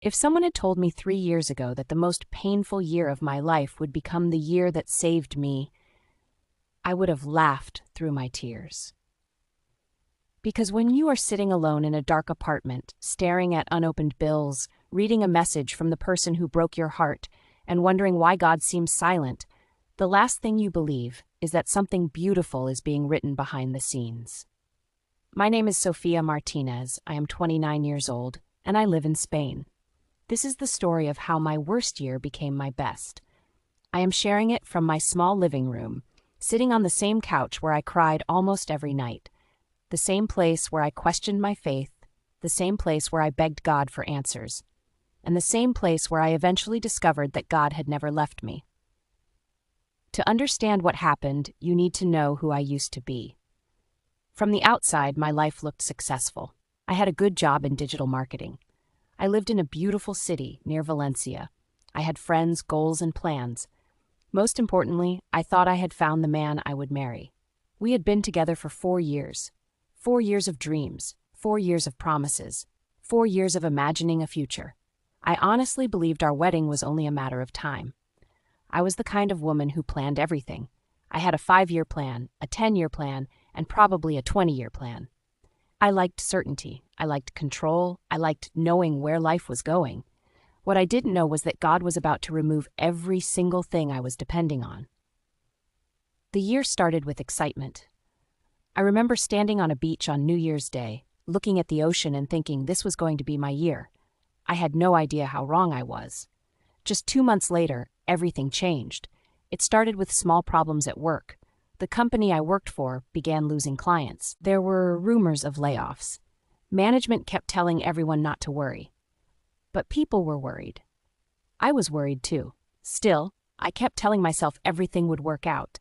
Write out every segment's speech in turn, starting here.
If someone had told me 3 years ago that the most painful year of my life would become the year that saved me, I would have laughed through my tears. Because when you are sitting alone in a dark apartment, staring at unopened bills, reading a message from the person who broke your heart, and wondering why God seems silent, the last thing you believe is that something beautiful is being written behind the scenes. My name is Sofia Martinez. I am 29 years old, and I live in Spain. This is the story of how my worst year became my best. I am sharing it from my small living room, sitting on the same couch where I cried almost every night, the same place where I questioned my faith, the same place where I begged God for answers, and the same place where I eventually discovered that God had never left me. To understand what happened, you need to know who I used to be. From the outside, my life looked successful. I had a good job in digital marketing. I lived in a beautiful city near Valencia. I had friends, goals, and plans. Most importantly, I thought I had found the man I would marry. We had been together for 4 years. 4 years of dreams, 4 years of promises, 4 years of imagining a future. I honestly believed our wedding was only a matter of time. I was the kind of woman who planned everything. I had a 5-year plan, a 10-year plan, and probably a 20-year plan. I liked certainty. I liked control. I liked knowing where life was going. What I didn't know was that God was about to remove every single thing I was depending on. The year started with excitement. I remember standing on a beach on New Year's Day, looking at the ocean and thinking this was going to be my year. I had no idea how wrong I was. Just 2 months later, everything changed. It started with small problems at work. The company I worked for began losing clients. There were rumors of layoffs. Management kept telling everyone not to worry. But people were worried. I was worried too. Still, I kept telling myself everything would work out.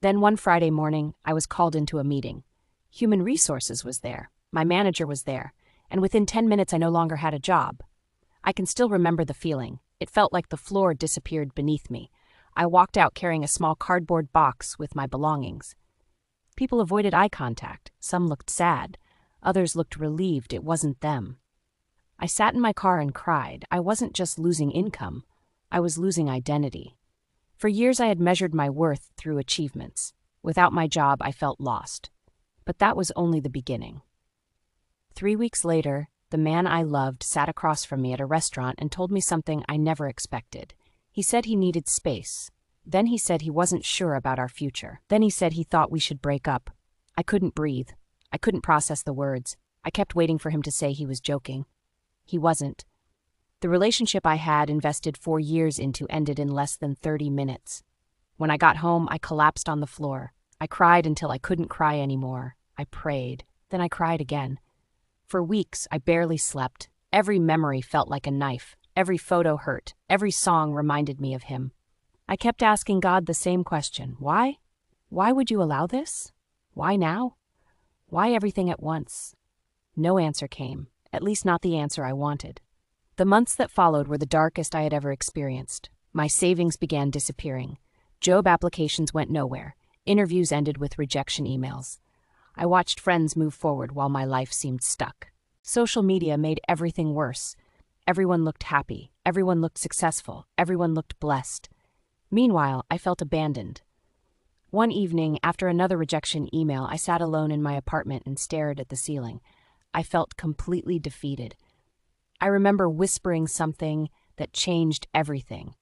Then one Friday morning, I was called into a meeting. Human Resources was there. My manager was there. And within 10 minutes, I no longer had a job. I can still remember the feeling. It felt like the floor disappeared beneath me. I walked out carrying a small cardboard box with my belongings. People avoided eye contact. Some looked sad. Others looked relieved it wasn't them. I sat in my car and cried. I wasn't just losing income. I was losing identity. For years, I had measured my worth through achievements. Without my job, I felt lost. But that was only the beginning. 3 weeks later, the man I loved sat across from me at a restaurant and told me something I never expected. He said he needed space. Then he said he wasn't sure about our future. Then he said he thought we should break up. I couldn't breathe. I couldn't process the words. I kept waiting for him to say he was joking. He wasn't. The relationship I had invested 4 years into ended in less than 30 minutes. When I got home, I collapsed on the floor. I cried until I couldn't cry anymore. I prayed. Then I cried again. For weeks, I barely slept. Every memory felt like a knife. Every photo hurt. Every song reminded me of him. I kept asking God the same question. Why? Why would you allow this? Why now? Why everything at once? No answer came, at least not the answer I wanted. The months that followed were the darkest I had ever experienced. My savings began disappearing. Job applications went nowhere. Interviews ended with rejection emails. I watched friends move forward while my life seemed stuck. Social media made everything worse. Everyone looked happy. Everyone looked successful. Everyone looked blessed. Meanwhile, I felt abandoned. One evening, after another rejection email, I sat alone in my apartment and stared at the ceiling. I felt completely defeated. I remember whispering something that changed everything.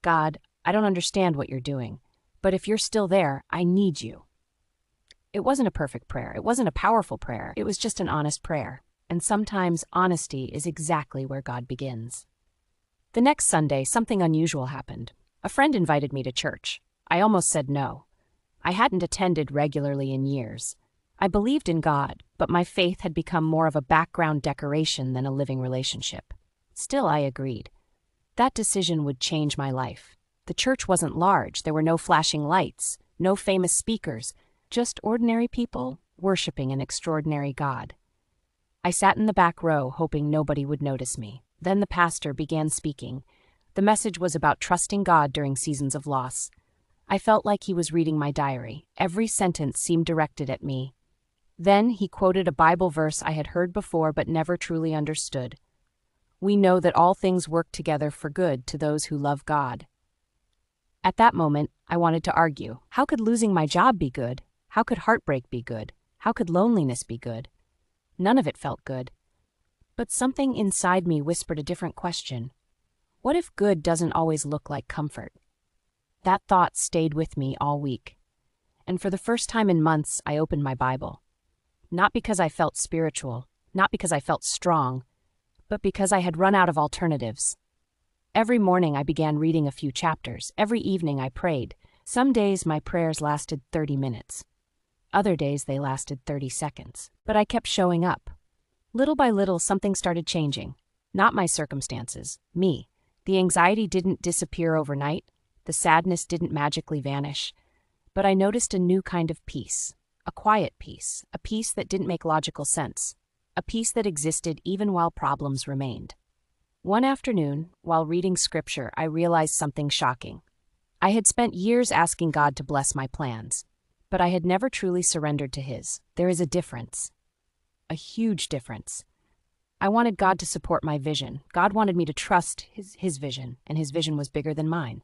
God, I don't understand what you're doing, but if you're still there, I need you. It wasn't a perfect prayer. It wasn't a powerful prayer. It was just an honest prayer. And sometimes honesty is exactly where God begins. The next Sunday, something unusual happened. A friend invited me to church. I almost said no. I hadn't attended regularly in years. I believed in God, but my faith had become more of a background decoration than a living relationship. Still, I agreed. That decision would change my life. The church wasn't large. There were no flashing lights, no famous speakers, just ordinary people worshiping an extraordinary God. I sat in the back row, hoping nobody would notice me. Then the pastor began speaking. The message was about trusting God during seasons of loss. I felt like he was reading my diary. Every sentence seemed directed at me. Then he quoted a Bible verse I had heard before but never truly understood. we know that all things work together for good to those who love God. At that moment, I wanted to argue. How could losing my job be good? How could heartbreak be good? How could loneliness be good? None of it felt good. But something inside me whispered a different question. What if good doesn't always look like comfort? That thought stayed with me all week. And for the first time in months, I opened my Bible. Not because I felt spiritual, not because I felt strong, but because I had run out of alternatives. Every morning I began reading a few chapters. Every evening I prayed. Some days my prayers lasted 30 minutes. Other days they lasted 30 seconds. But I kept showing up. Little by little, something started changing. Not my circumstances, me. The anxiety didn't disappear overnight. The sadness didn't magically vanish. But I noticed a new kind of peace. A quiet peace. A peace that didn't make logical sense. A peace that existed even while problems remained. One afternoon, while reading scripture, I realized something shocking. I had spent years asking God to bless my plans, but I had never truly surrendered to His. There is a difference. A huge difference. I wanted God to support my vision. God wanted me to trust His vision, and His vision was bigger than mine.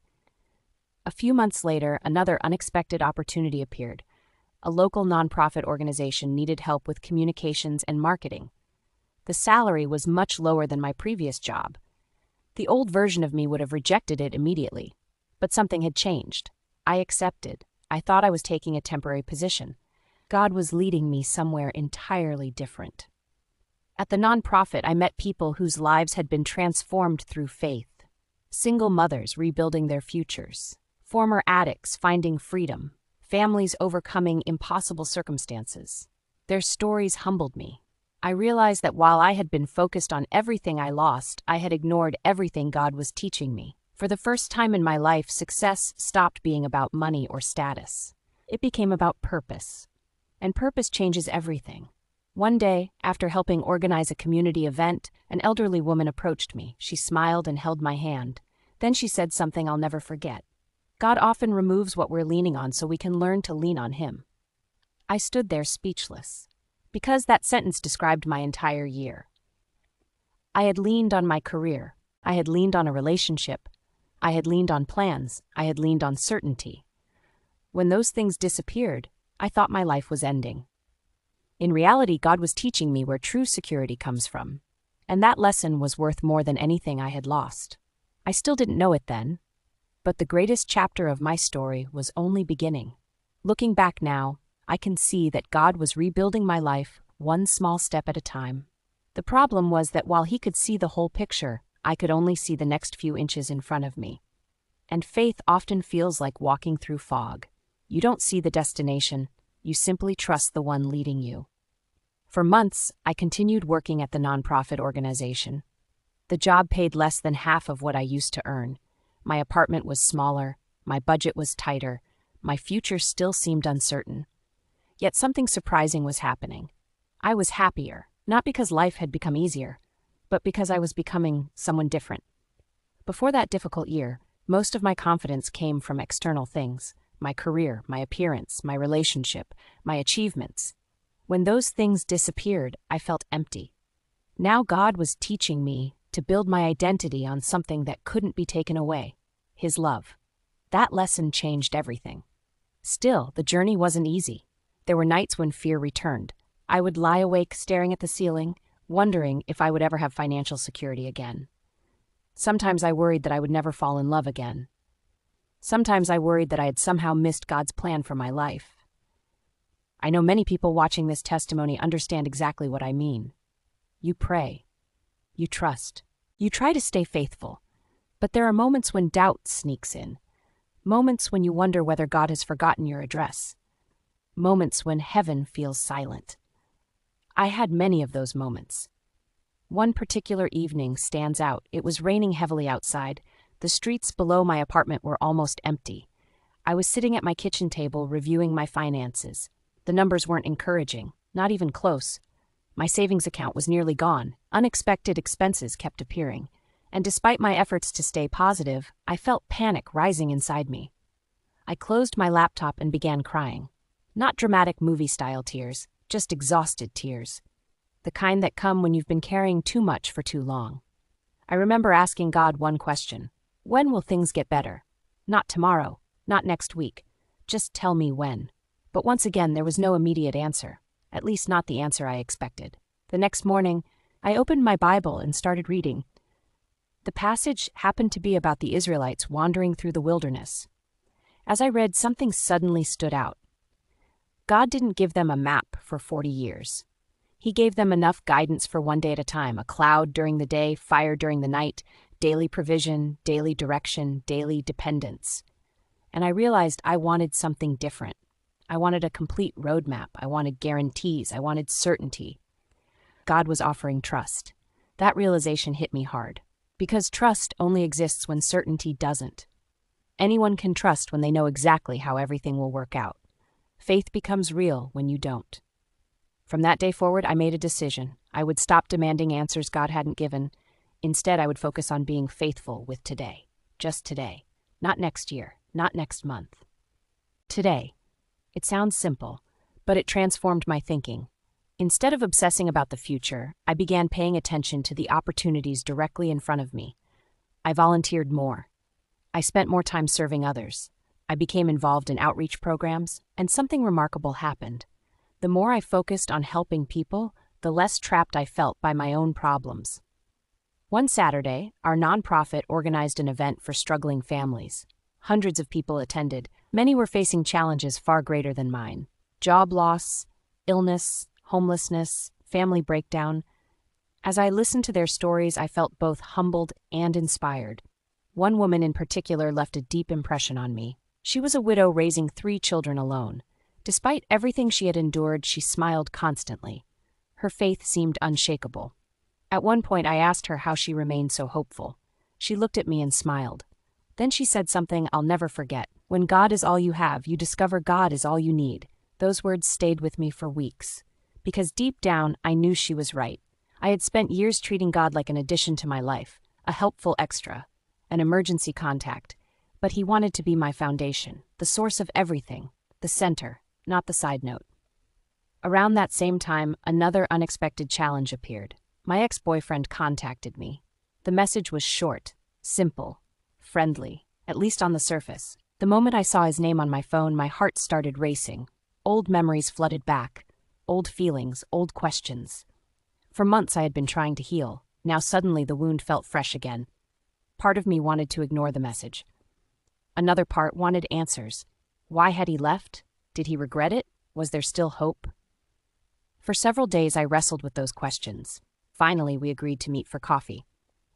A few months later, another unexpected opportunity appeared. A local nonprofit organization needed help with communications and marketing. The salary was much lower than my previous job. The old version of me would have rejected it immediately. But something had changed. I accepted. I thought I was taking a temporary position. God was leading me somewhere entirely different. At the nonprofit, I met people whose lives had been transformed through faith. Single mothers rebuilding their futures. Former addicts finding freedom. Families overcoming impossible circumstances. Their stories humbled me. I realized that while I had been focused on everything I lost, I had ignored everything God was teaching me. For the first time in my life, success stopped being about money or status. It became about purpose. And purpose changes everything. One day, after helping organize a community event, an elderly woman approached me. She smiled and held my hand. Then she said something I'll never forget. God often removes what we're leaning on so we can learn to lean on Him. I stood there speechless. Because that sentence described my entire year. I had leaned on my career. I had leaned on a relationship. I had leaned on plans. I had leaned on certainty. When those things disappeared, I thought my life was ending. In reality, God was teaching me where true security comes from. And that lesson was worth more than anything I had lost. I still didn't know it then. But the greatest chapter of my story was only beginning. Looking back now, I can see that God was rebuilding my life one small step at a time. The problem was that while He could see the whole picture, I could only see the next few inches in front of me. And faith often feels like walking through fog. You don't see the destination, you simply trust the one leading you. For months, I continued working at the nonprofit organization. The job paid less than half of what I used to earn. My apartment was smaller, my budget was tighter, my future still seemed uncertain. Yet something surprising was happening. I was happier, not because life had become easier, but because I was becoming someone different. Before that difficult year, most of my confidence came from external things, my career, my appearance, my relationship, my achievements. When those things disappeared, I felt empty. Now God was teaching me to build my identity on something that couldn't be taken away, His love. That lesson changed everything. Still, the journey wasn't easy. There were nights when fear returned. I would lie awake staring at the ceiling, wondering if I would ever have financial security again. Sometimes I worried that I would never fall in love again. Sometimes I worried that I had somehow missed God's plan for my life. I know many people watching this testimony understand exactly what I mean. You pray. You trust. You try to stay faithful. But there are moments when doubt sneaks in. Moments when you wonder whether God has forgotten your address. Moments when heaven feels silent. I had many of those moments. One particular evening stands out. It was raining heavily outside. The streets below my apartment were almost empty. I was sitting at my kitchen table reviewing my finances. The numbers weren't encouraging, not even close. My savings account was nearly gone. Unexpected expenses kept appearing. And despite my efforts to stay positive, I felt panic rising inside me. I closed my laptop and began crying. Not dramatic movie-style tears, just exhausted tears. The kind that come when you've been carrying too much for too long. I remember asking God one question: when will things get better? Not tomorrow, not next week. Just tell me when. But once again, there was no immediate answer, at least not the answer I expected. The next morning, I opened my Bible and started reading. The passage happened to be about the Israelites wandering through the wilderness. As I read, something suddenly stood out. God didn't give them a map for 40 years. He gave them enough guidance for one day at a time: a cloud during the day, fire during the night, daily provision, daily direction, daily dependence. And I realized I wanted something different. I wanted a complete roadmap. I wanted guarantees. I wanted certainty. God was offering trust. That realization hit me hard, because trust only exists when certainty doesn't. Anyone can trust when they know exactly how everything will work out. Faith becomes real when you don't. From that day forward, I made a decision. I would stop demanding answers God hadn't given. Instead, I would focus on being faithful with today. Just today. Not next year. Not next month. Today. It sounds simple, but it transformed my thinking. Instead of obsessing about the future, I began paying attention to the opportunities directly in front of me. I volunteered more. I spent more time serving others. I became involved in outreach programs, and something remarkable happened. The more I focused on helping people, the less trapped I felt by my own problems. One Saturday, our nonprofit organized an event for struggling families. Hundreds of people attended. Many were facing challenges far greater than mine: job loss, illness, homelessness, family breakdown. As I listened to their stories, I felt both humbled and inspired. One woman in particular left a deep impression on me. She was a widow raising 3 children alone. Despite everything she had endured, she smiled constantly. Her faith seemed unshakable. At one point, I asked her how she remained so hopeful. She looked at me and smiled. Then she said something I'll never forget. "When God is all you have, you discover God is all you need." Those words stayed with me for weeks. Because deep down, I knew she was right. I had spent years treating God like an addition to my life, a helpful extra, an emergency contact. But he wanted to be my foundation, the source of everything, the center, not the side note. Around that same time, another unexpected challenge appeared. My ex-boyfriend contacted me. The message was short, simple, friendly, at least on the surface. The moment I saw his name on my phone, my heart started racing. Old memories flooded back. Old feelings, old questions. For months I had been trying to heal. Now suddenly the wound felt fresh again. Part of me wanted to ignore the message. Another part wanted answers. Why had he left? Did he regret it? Was there still hope? For several days I wrestled with those questions. Finally, we agreed to meet for coffee.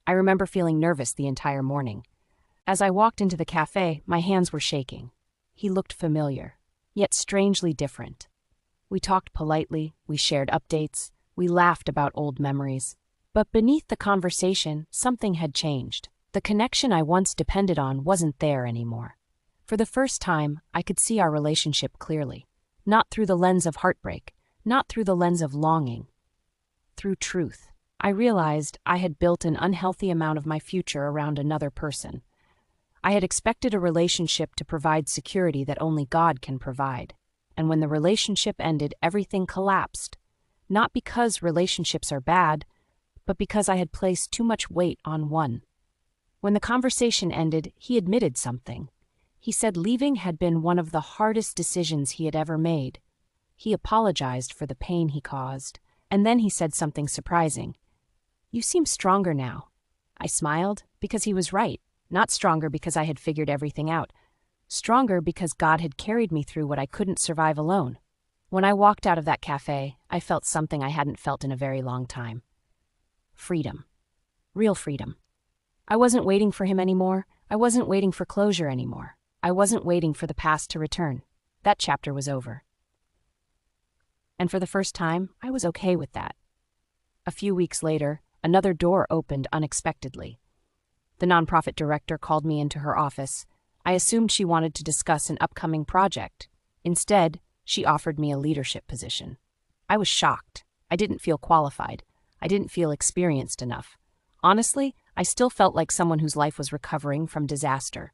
I remember feeling nervous the entire morning. As I walked into the cafe, my hands were shaking. He looked familiar, yet strangely different. We talked politely, we shared updates, we laughed about old memories. But beneath the conversation, something had changed. The connection I once depended on wasn't there anymore. For the first time, I could see our relationship clearly. Not through the lens of heartbreak, not through the lens of longing. Through truth. I realized I had built an unhealthy amount of my future around another person. I had expected a relationship to provide security that only God can provide. And when the relationship ended, everything collapsed. Not because relationships are bad, but because I had placed too much weight on one. When the conversation ended, he admitted something. He said leaving had been one of the hardest decisions he had ever made. He apologized for the pain he caused, and then he said something surprising. "You seem stronger now." I smiled because he was right, not stronger because I had figured everything out. Stronger because God had carried me through what I couldn't survive alone. When I walked out of that cafe, I felt something I hadn't felt in a very long time. Freedom. Real freedom. I wasn't waiting for him anymore. I wasn't waiting for closure anymore. I wasn't waiting for the past to return. That chapter was over. And for the first time, I was okay with that. A few weeks later, another door opened unexpectedly. The nonprofit director called me into her office. I assumed she wanted to discuss an upcoming project. Instead, she offered me a leadership position. I was shocked. I didn't feel qualified. I didn't feel experienced enough. Honestly, I still felt like someone whose life was recovering from disaster.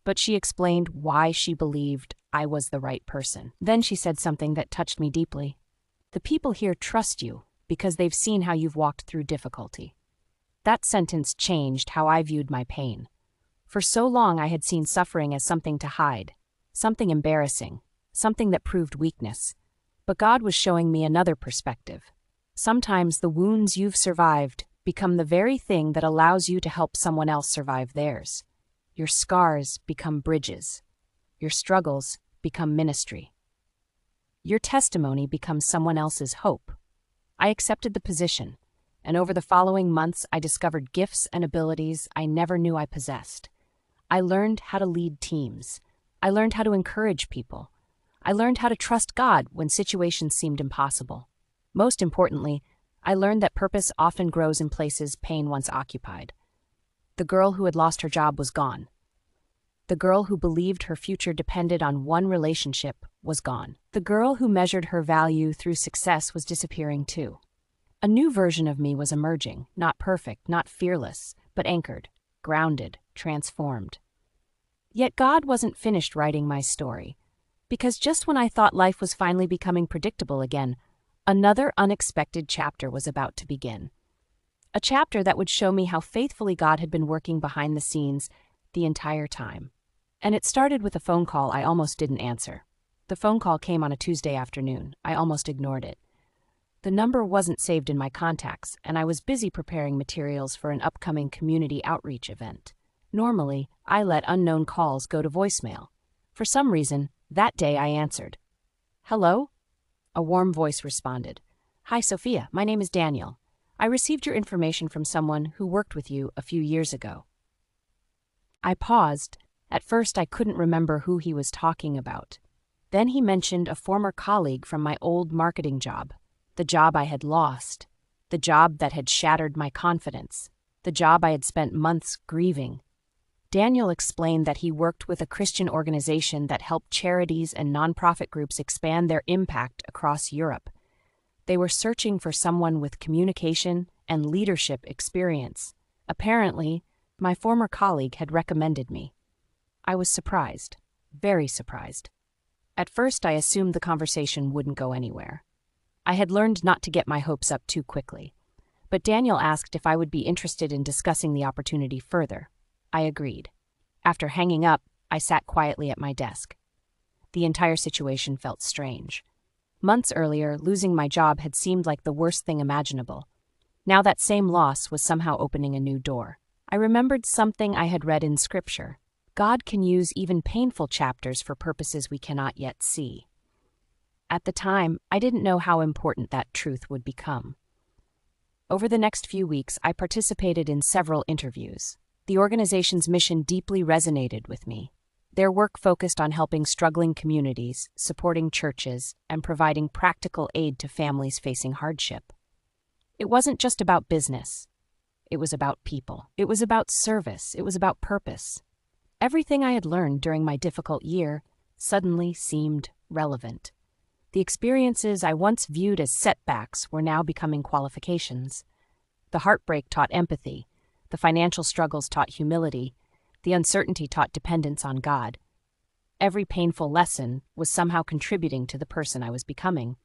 But she explained why she believed I was the right person. Then she said something that touched me deeply. "The people here trust you because they've seen how you've walked through difficulty. That sentence changed how I viewed my pain. For so long I had seen suffering as something to hide, something embarrassing, something that proved weakness. But God was showing me another perspective. Sometimes the wounds you've survived become the very thing that allows you to help someone else survive theirs. Your scars become bridges. Your struggles become ministry. Your testimony becomes someone else's hope. I accepted the position, and over the following months I discovered gifts and abilities I never knew I possessed. I learned how to lead teams. I learned how to encourage people. I learned how to trust God when situations seemed impossible. Most importantly, I learned that purpose often grows in places pain once occupied. The girl who had lost her job was gone. The girl who believed her future depended on one relationship was gone. The girl who measured her value through success was disappearing too. A new version of me was emerging, not perfect, not fearless, but anchored, grounded, transformed. Yet God wasn't finished writing my story, because just when I thought life was finally becoming predictable again, another unexpected chapter was about to begin. A chapter that would show me how faithfully God had been working behind the scenes the entire time. And it started with a phone call I almost didn't answer. The phone call came on a Tuesday afternoon. I almost ignored it. The number wasn't saved in my contacts, and I was busy preparing materials for an upcoming community outreach event. Normally, I let unknown calls go to voicemail. For some reason, that day I answered. "Hello?" A warm voice responded. "Hi, Sofia. My name is Daniel. I received your information from someone who worked with you a few years ago." I paused. At first, I couldn't remember who he was talking about. Then he mentioned a former colleague from my old marketing job, the job I had lost, the job that had shattered my confidence, the job I had spent months grieving. Daniel explained that he worked with a Christian organization that helped charities and nonprofit groups expand their impact across Europe. They were searching for someone with communication and leadership experience. Apparently, my former colleague had recommended me. I was surprised, very surprised. At first, I assumed the conversation wouldn't go anywhere. I had learned not to get my hopes up too quickly. But Daniel asked if I would be interested in discussing the opportunity further. I agreed. After hanging up, I sat quietly at my desk. The entire situation felt strange. Months earlier, losing my job had seemed like the worst thing imaginable. Now that same loss was somehow opening a new door. I remembered something I had read in Scripture. God can use even painful chapters for purposes we cannot yet see. At the time, I didn't know how important that truth would become. Over the next few weeks, I participated in several interviews. The organization's mission deeply resonated with me. Their work focused on helping struggling communities, supporting churches, and providing practical aid to families facing hardship. It wasn't just about business. It was about people. It was about service. It was about purpose. Everything I had learned during my difficult year suddenly seemed relevant. The experiences I once viewed as setbacks were now becoming qualifications. The heartbreak taught empathy. The financial struggles taught humility. The uncertainty taught dependence on God. Every painful lesson was somehow contributing to the person I was becoming.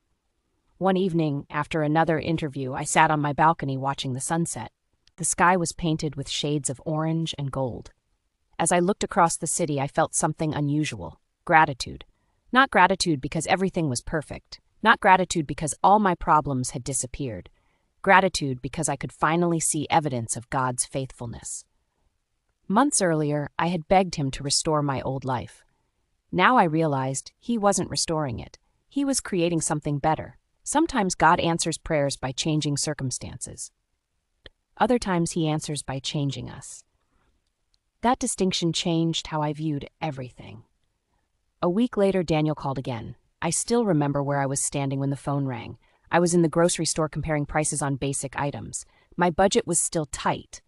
One evening, after another interview, I sat on my balcony watching the sunset. The sky was painted with shades of orange and gold. As I looked across the city, I felt something unusual. Gratitude. Not gratitude because everything was perfect. Not gratitude because all my problems had disappeared. Gratitude because I could finally see evidence of God's faithfulness. Months earlier, I had begged him to restore my old life. Now I realized he wasn't restoring it. He was creating something better. Sometimes God answers prayers by changing circumstances. Other times he answers by changing us. That distinction changed how I viewed everything. A week later, Daniel called again. I still remember where I was standing when the phone rang. I was in the grocery store comparing prices on basic items. My budget was still tight.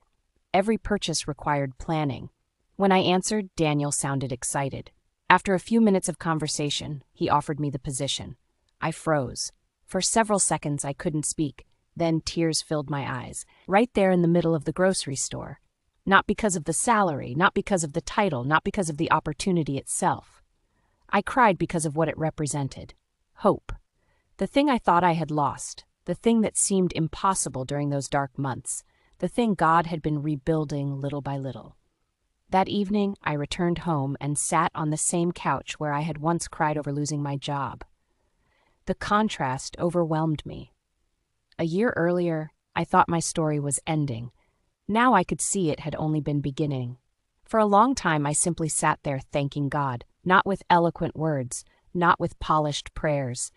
Every purchase required planning. When I answered, Daniel sounded excited. After a few minutes of conversation, he offered me the position. I froze. For several seconds, I couldn't speak. Then tears filled my eyes, right there in the middle of the grocery store. Not because of the salary, not because of the title, not because of the opportunity itself. I cried because of what it represented. Hope. The thing I thought I had lost, the thing that seemed impossible during those dark months, the thing God had been rebuilding little by little. That evening, I returned home and sat on the same couch where I had once cried over losing my job. The contrast overwhelmed me. A year earlier, I thought my story was ending. Now I could see it had only been beginning. For a long time, I simply sat there thanking God, not with eloquent words, not with polished prayers,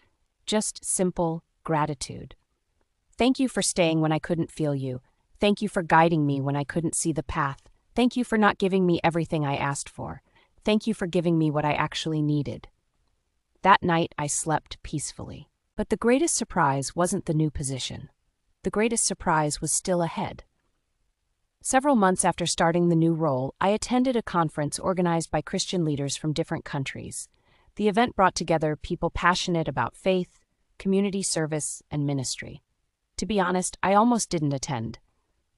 just simple gratitude. Thank you for staying when I couldn't feel you. Thank you for guiding me when I couldn't see the path. Thank you for not giving me everything I asked for. Thank you for giving me what I actually needed. That night, I slept peacefully. But the greatest surprise wasn't the new position. The greatest surprise was still ahead. Several months after starting the new role, I attended a conference organized by Christian leaders from different countries. The event brought together people passionate about faith, community service, and ministry. To be honest, I almost didn't attend.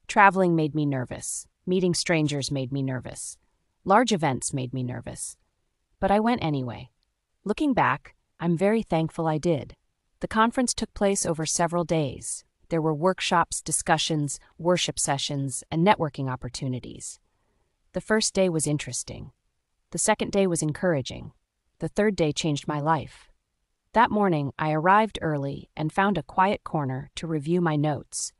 Traveling made me nervous. Meeting strangers made me nervous. Large events made me nervous. But I went anyway. Looking back, I'm very thankful I did. The conference took place over several days. There were workshops, discussions, worship sessions, and networking opportunities. The first day was interesting. The second day was encouraging. The third day changed my life. That morning, I arrived early and found a quiet corner to review my notes.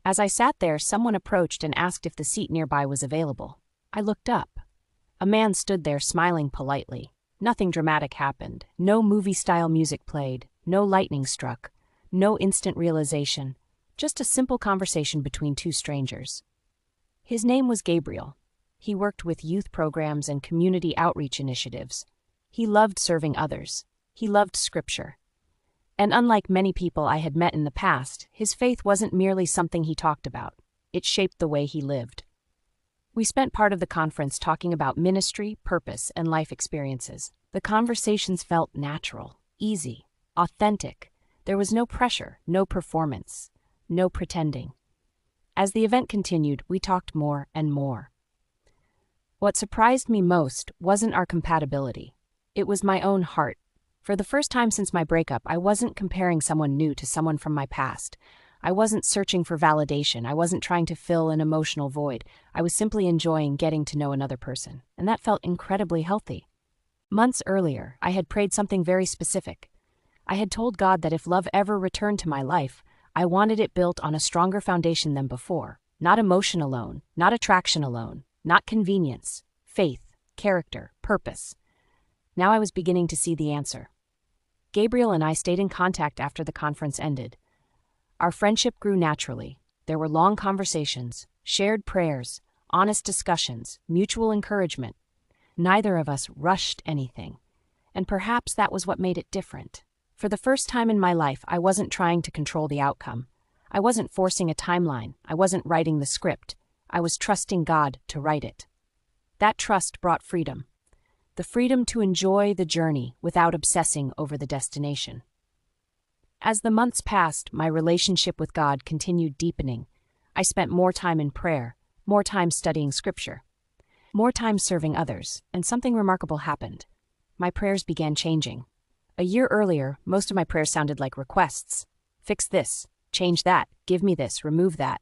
As I sat there, someone approached and asked if the seat nearby was available. I looked up. A man stood there smiling politely. Nothing dramatic happened. No movie-style music played. No lightning struck. No instant realization. Just a simple conversation between two strangers. His name was Gabriel. He worked with youth programs and community outreach initiatives. He loved serving others. He loved Scripture. And unlike many people I had met in the past, his faith wasn't merely something he talked about. It shaped the way he lived. We spent part of the conference talking about ministry, purpose, and life experiences. The conversations felt natural, easy, authentic. There was no pressure, no performance. No pretending. As the event continued, we talked more and more. What surprised me most wasn't our compatibility. It was my own heart. For the first time since my breakup, I wasn't comparing someone new to someone from my past. I wasn't searching for validation. I wasn't trying to fill an emotional void. I was simply enjoying getting to know another person, and that felt incredibly healthy. Months earlier, I had prayed something very specific. I had told God that if love ever returned to my life, I wanted it built on a stronger foundation than before. Not emotion alone, not attraction alone, not convenience, faith, character, purpose. Now I was beginning to see the answer. Gabriel and I stayed in contact after the conference ended. Our friendship grew naturally. There were long conversations, shared prayers, honest discussions, mutual encouragement. Neither of us rushed anything. And perhaps that was what made it different. For the first time in my life, I wasn't trying to control the outcome. I wasn't forcing a timeline. I wasn't writing the script. I was trusting God to write it. That trust brought freedom. The freedom to enjoy the journey without obsessing over the destination. As the months passed, my relationship with God continued deepening. I spent more time in prayer, more time studying Scripture, more time serving others, and something remarkable happened. My prayers began changing. A year earlier, most of my prayers sounded like requests. Fix this, change that, give me this, remove that.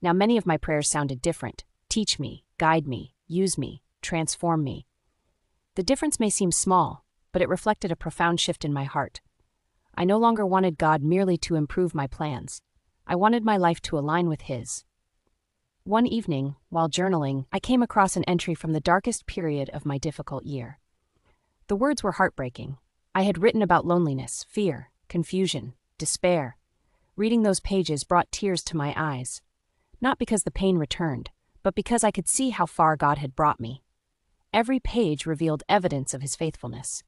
Now many of my prayers sounded different. Teach me, guide me, use me, transform me. The difference may seem small, but it reflected a profound shift in my heart. I no longer wanted God merely to improve my plans. I wanted my life to align with His. One evening, while journaling, I came across an entry from the darkest period of my difficult year. The words were heartbreaking. I had written about loneliness, fear, confusion, despair. Reading those pages brought tears to my eyes. Not because the pain returned, but because I could see how far God had brought me. Every page revealed evidence of His faithfulness.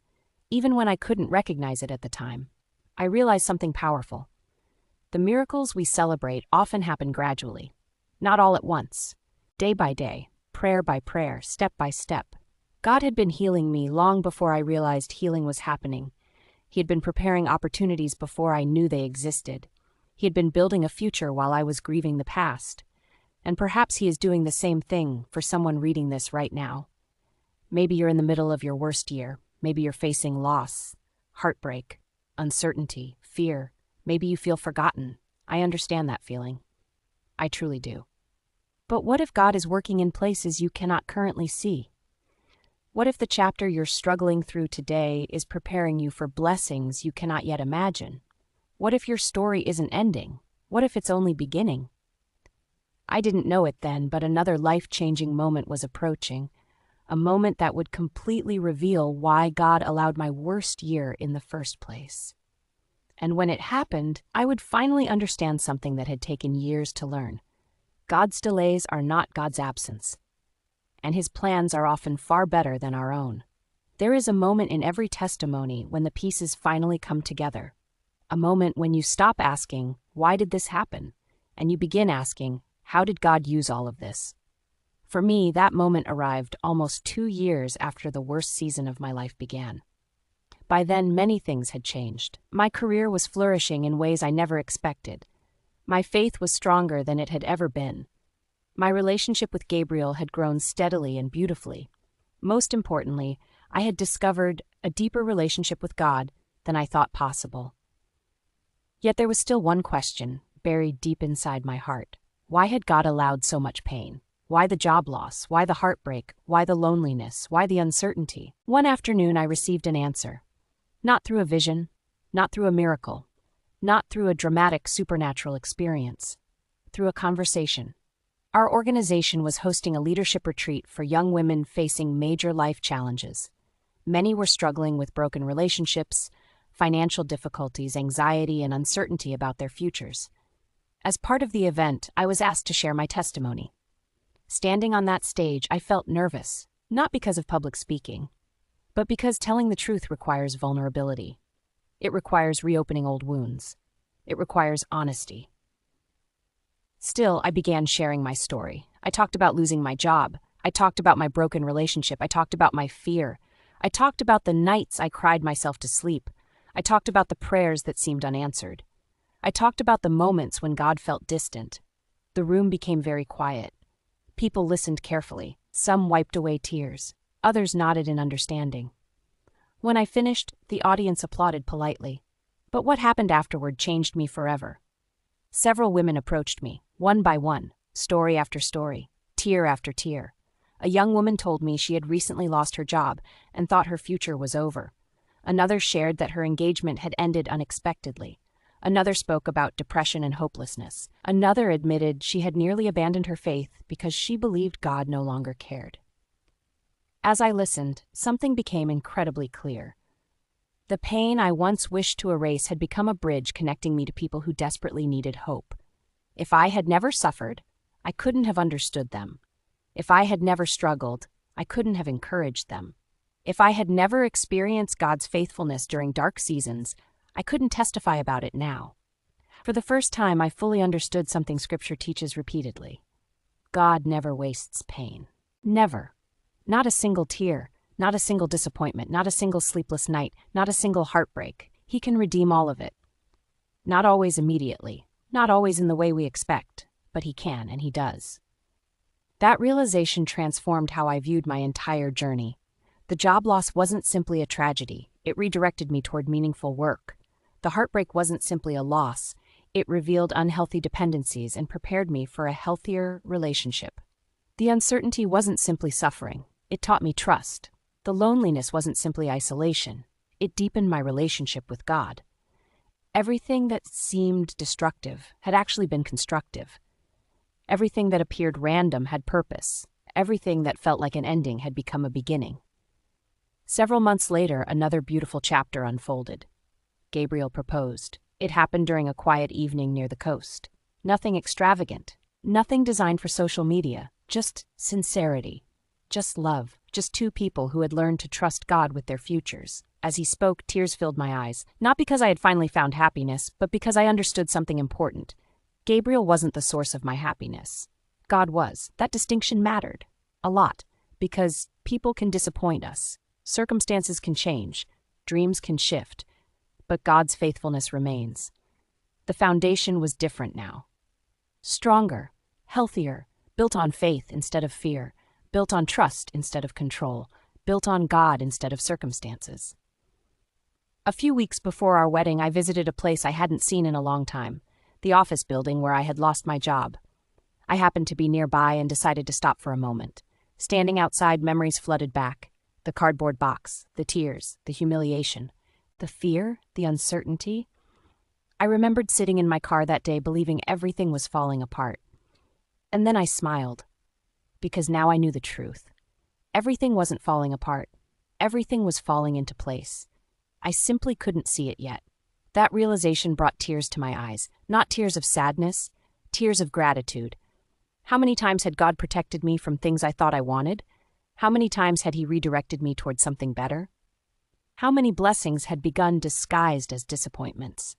Even when I couldn't recognize it at the time, I realized something powerful. The miracles we celebrate often happen gradually, not all at once, day by day, prayer by prayer, step by step. God had been healing me long before I realized healing was happening. He had been preparing opportunities before I knew they existed. He had been building a future while I was grieving the past. And perhaps He is doing the same thing for someone reading this right now. Maybe you're in the middle of your worst year. Maybe you're facing loss, heartbreak, uncertainty, fear. Maybe you feel forgotten. I understand that feeling. I truly do. But what if God is working in places you cannot currently see? What if the chapter you're struggling through today is preparing you for blessings you cannot yet imagine? What if your story isn't ending? What if it's only beginning? I didn't know it then, but another life-changing moment was approaching, a moment that would completely reveal why God allowed my worst year in the first place. And when it happened, I would finally understand something that had taken years to learn. God's delays are not God's absence, and His plans are often far better than our own. There is a moment in every testimony when the pieces finally come together, a moment when you stop asking, "Why did this happen?" and you begin asking, "How did God use all of this?" For me, that moment arrived almost 2 years after the worst season of my life began. By then, many things had changed. My career was flourishing in ways I never expected. My faith was stronger than it had ever been. My relationship with Gabriel had grown steadily and beautifully. Most importantly, I had discovered a deeper relationship with God than I thought possible. Yet there was still one question buried deep inside my heart. Why had God allowed so much pain? Why the job loss? Why the heartbreak? Why the loneliness? Why the uncertainty? One afternoon, I received an answer. Not through a vision, not through a miracle, not through a dramatic supernatural experience, through a conversation. Our organization was hosting a leadership retreat for young women facing major life challenges. Many were struggling with broken relationships, financial difficulties, anxiety, and uncertainty about their futures. As part of the event, I was asked to share my testimony. Standing on that stage, I felt nervous, not because of public speaking, but because telling the truth requires vulnerability. It requires reopening old wounds. It requires honesty. Still, I began sharing my story. I talked about losing my job. I talked about my broken relationship. I talked about my fear. I talked about the nights I cried myself to sleep. I talked about the prayers that seemed unanswered. I talked about the moments when God felt distant. The room became very quiet. People listened carefully. Some wiped away tears. Others nodded in understanding. When I finished, the audience applauded politely. But what happened afterward changed me forever. Several women approached me, one by one, story after story, tear after tear. A young woman told me she had recently lost her job and thought her future was over. Another shared that her engagement had ended unexpectedly. Another spoke about depression and hopelessness. Another admitted she had nearly abandoned her faith because she believed God no longer cared. As I listened, something became incredibly clear. The pain I once wished to erase had become a bridge connecting me to people who desperately needed hope. If I had never suffered, I couldn't have understood them. If I had never struggled, I couldn't have encouraged them. If I had never experienced God's faithfulness during dark seasons, I couldn't testify about it now. For the first time, I fully understood something Scripture teaches repeatedly. God never wastes pain. Never. Not a single tear, not a single disappointment, not a single sleepless night, not a single heartbreak. He can redeem all of it. Not always immediately, not always in the way we expect, but He can, and He does. That realization transformed how I viewed my entire journey. The job loss wasn't simply a tragedy. It redirected me toward meaningful work. The heartbreak wasn't simply a loss. It revealed unhealthy dependencies and prepared me for a healthier relationship. The uncertainty wasn't simply suffering. It taught me trust. The loneliness wasn't simply isolation. It deepened my relationship with God. Everything that seemed destructive had actually been constructive. Everything that appeared random had purpose. Everything that felt like an ending had become a beginning. Several months later, another beautiful chapter unfolded. Gabriel proposed. It happened during a quiet evening near the coast. Nothing extravagant. Nothing designed for social media. Just sincerity. Just love. Just two people who had learned to trust God with their futures. As he spoke, tears filled my eyes. Not because I had finally found happiness, but because I understood something important. Gabriel wasn't the source of my happiness. God was. That distinction mattered. A lot. Because people can disappoint us. Circumstances can change. Dreams can shift. But God's faithfulness remains. The foundation was different now. Stronger. Healthier. Built on faith instead of fear. Built on trust instead of control. Built on God instead of circumstances. A few weeks before our wedding, I visited a place I hadn't seen in a long time. The office building where I had lost my job. I happened to be nearby and decided to stop for a moment. Standing outside, memories flooded back. The cardboard box, the tears, the humiliation, the fear, the uncertainty. I remembered sitting in my car that day believing everything was falling apart. And then I smiled, because now I knew the truth. Everything wasn't falling apart. Everything was falling into place. I simply couldn't see it yet. That realization brought tears to my eyes, not tears of sadness, tears of gratitude. How many times had God protected me from things I thought I wanted? How many times had He redirected me toward something better? How many blessings had begun disguised as disappointments?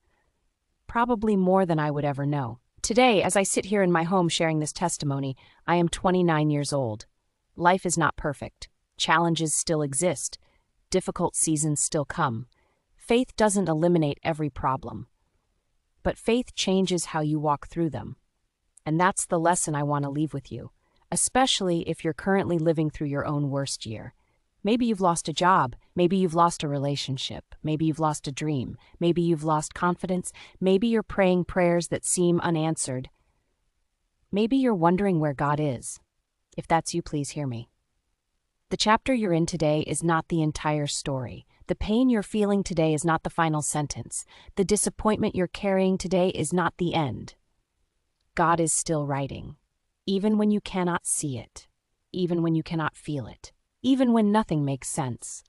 Probably more than I would ever know. Today, as I sit here in my home sharing this testimony, I am 29 years old. Life is not perfect. Challenges still exist. Difficult seasons still come. Faith doesn't eliminate every problem, but faith changes how you walk through them. And that's the lesson I want to leave with you, especially if you're currently living through your own worst year. Maybe you've lost a job, maybe you've lost a relationship, maybe you've lost a dream, maybe you've lost confidence, maybe you're praying prayers that seem unanswered. Maybe you're wondering where God is. If that's you, please hear me. The chapter you're in today is not the entire story. The pain you're feeling today is not the final sentence. The disappointment you're carrying today is not the end. God is still writing, even when you cannot see it, even when you cannot feel it, even when nothing makes sense.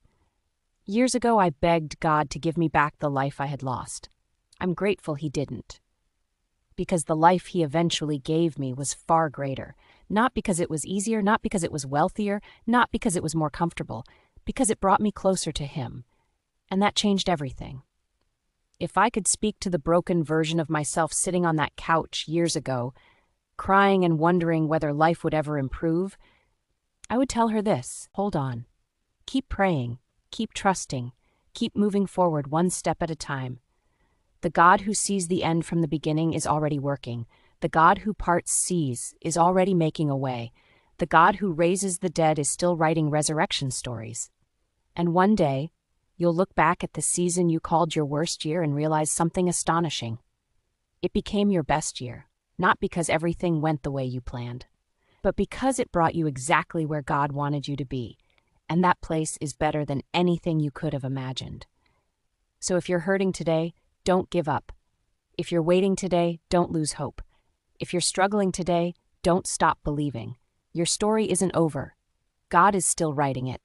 Years ago, I begged God to give me back the life I had lost. I'm grateful He didn't, because the life He eventually gave me was far greater, not because it was easier, not because it was wealthier, not because it was more comfortable, because it brought me closer to Him, and that changed everything. If I could speak to the broken version of myself sitting on that couch years ago, crying and wondering whether life would ever improve, I would tell her this: hold on. Keep praying, keep trusting, keep moving forward one step at a time. The God who sees the end from the beginning is already working. The God who parts seas is already making a way. The God who raises the dead is still writing resurrection stories. And one day, you'll look back at the season you called your worst year and realize something astonishing. It became your best year, not because everything went the way you planned, but because it brought you exactly where God wanted you to be, and that place is better than anything you could have imagined. So if you're hurting today, don't give up. If you're waiting today, don't lose hope. If you're struggling today, don't stop believing. Your story isn't over. God is still writing it.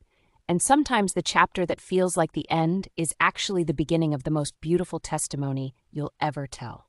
And sometimes the chapter that feels like the end is actually the beginning of the most beautiful testimony you'll ever tell.